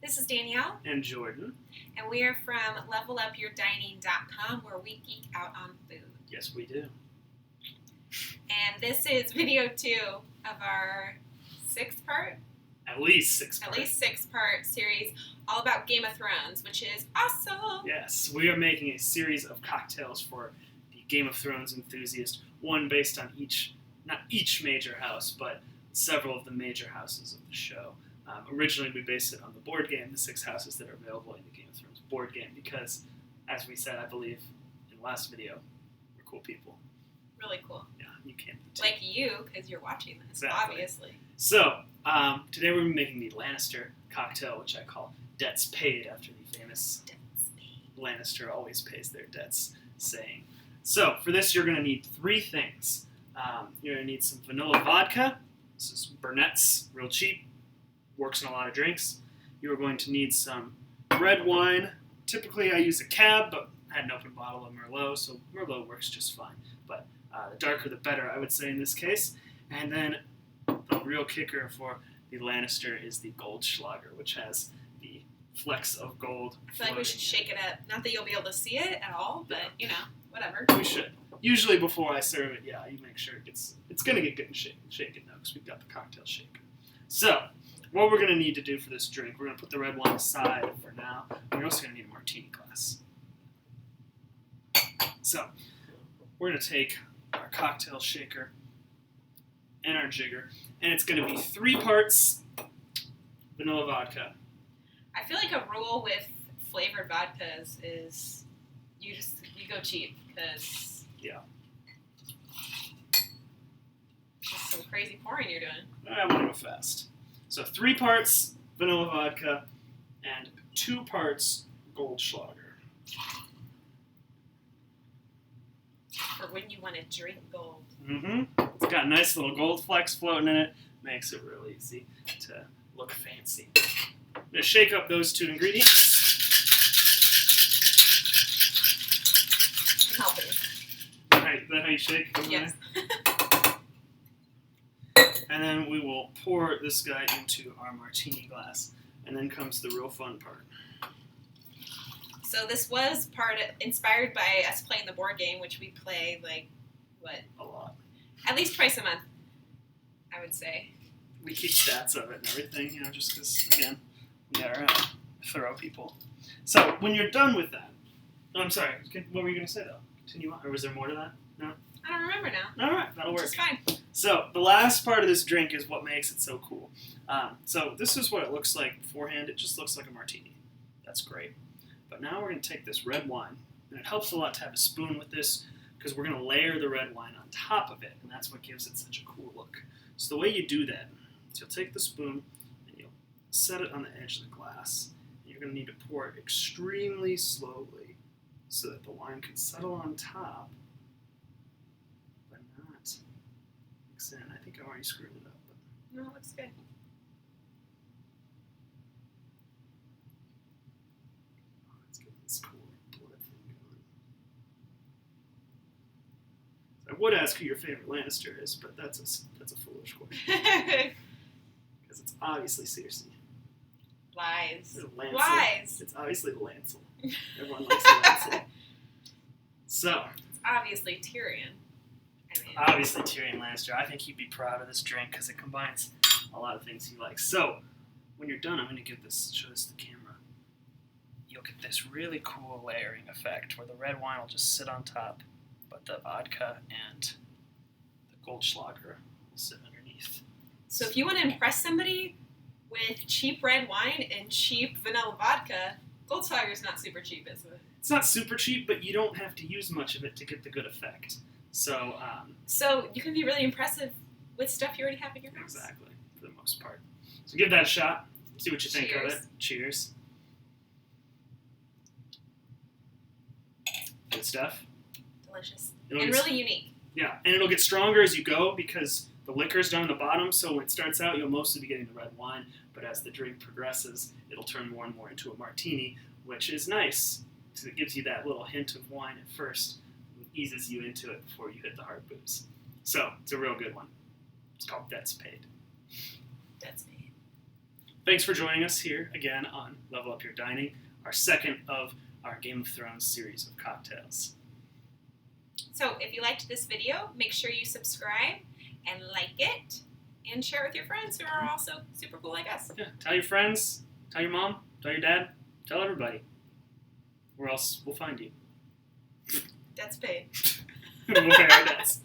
This is Danielle. And Jordan. And we are from levelupyourdining.com, where we geek out on food. Yes, we do. And this is video 2 of our 6-part? At least 6-part series all about Game of Thrones, which is awesome. Yes, we are making a series of cocktails for the Game of Thrones enthusiast, one based on not each major house, but several of the major houses of the show. Originally, we based it on the board game, the 6 houses that are available in the Game of Thrones board game, because, as we said, I believe, in the last video, we're cool people. Really cool. Yeah, you can't be too. Like you, because you're watching this, Exactly. Obviously. So, today we're making the Lannister cocktail, which I call Debts Paid, after the famous Lannister always pays their debts saying. So, for this, you're going to need 3 things. You're going to need some vanilla vodka. This is Burnett's, real cheap. Works in a lot of drinks. You're going to need some red wine. Typically, I use a Cab, but I had an open bottle of Merlot, so Merlot works just fine. But the darker the better, I would say, in this case. And then the real kicker for the Lannister is the Goldschlager, which has the flecks of gold. I feel like we should shake it up. Not that you'll be able to see it at all, but, whatever. We should. Usually before I serve it, you make sure it's going to get good and shaken now, because we've got the cocktail shaker. So, what we're going to need to do for this drink, we're going to put the red wine aside for now. We're also going to need a martini glass. So, we're going to take our cocktail shaker and our jigger, and it's going to be 3 parts vanilla vodka. I feel like a rule with flavored vodkas is you go cheap, because just some crazy pouring you're doing. I want to go fast. So 3 parts vanilla vodka and 2 parts Goldschlager. For when you want to drink gold. It's got nice little gold flecks floating in it. Makes it real easy to look fancy. I'm going to shake up those 2 ingredients. I'm helping. Is that how you shake? Yes. And then we will pour this guy into our martini glass. And then comes the real fun part. So this was inspired by us playing the board game, which we play, A lot. At least twice a month, I would say. We keep stats of it and everything, just because, again, we gotta thorough people. So, when you're done with that... Oh, I'm sorry. What were you going to say, though? Continue on. Or was there more to that? No? I don't remember now. All right. That'll work. It's fine. So, the last part of this drink is what makes it so cool. So, this is what it looks like beforehand. It just looks like a martini. That's great. But now we're going to take this red wine. And it helps a lot to have a spoon with this, because we're going to layer the red wine on top of it. And that's what gives it such a cool look. So, the way you do that is you'll take the spoon and you'll set it on the edge of the glass. And you're going to need to pour it extremely slowly so that the wine can settle on top, but not mix in. I think I already screwed it up. No, it looks good. Let's get this cool blood thing going. I would ask who your favorite Lannister is, but that's a foolish question. Because it's obviously Cersei. Lies. Lancel. Lies. It's obviously Lancel. Everyone likes Lancel. So. It's obviously Tyrion. Obviously Tyrion Lannister. I think he'd be proud of this drink because it combines a lot of things he likes. So, when you're done, I'm going to show this to the camera. You'll get this really cool layering effect where the red wine will just sit on top, but the vodka and the Goldschlager will sit underneath. So if you want to impress somebody with cheap red wine and cheap vanilla vodka, Goldschlager is not super cheap, is it? It's not super cheap, but you don't have to use much of it to get the good effect. So you can be really impressive with stuff you already have in your house. Exactly, for the most part. So give that a shot. See what you think of it. Cheers. Good stuff. Delicious. And really unique. Yeah, and it'll get stronger as you go because the liquor's down at the bottom, so when it starts out, you'll mostly be getting the red wine, but as the drink progresses, it'll turn more and more into a martini, which is nice, because it gives you that little hint of wine at first, and eases you into it before you hit the hard booze. So, it's a real good one. It's called Debts Paid. Debts Paid. Thanks for joining us here again on Level Up Your Dining, our second of our Game of Thrones series of cocktails. So if you liked this video, make sure you subscribe and like it and share it with your friends who are also super cool like us. Yeah, tell your friends, tell your mom, tell your dad, tell everybody. Or else we'll find you. That's paid. We'll pay our debts.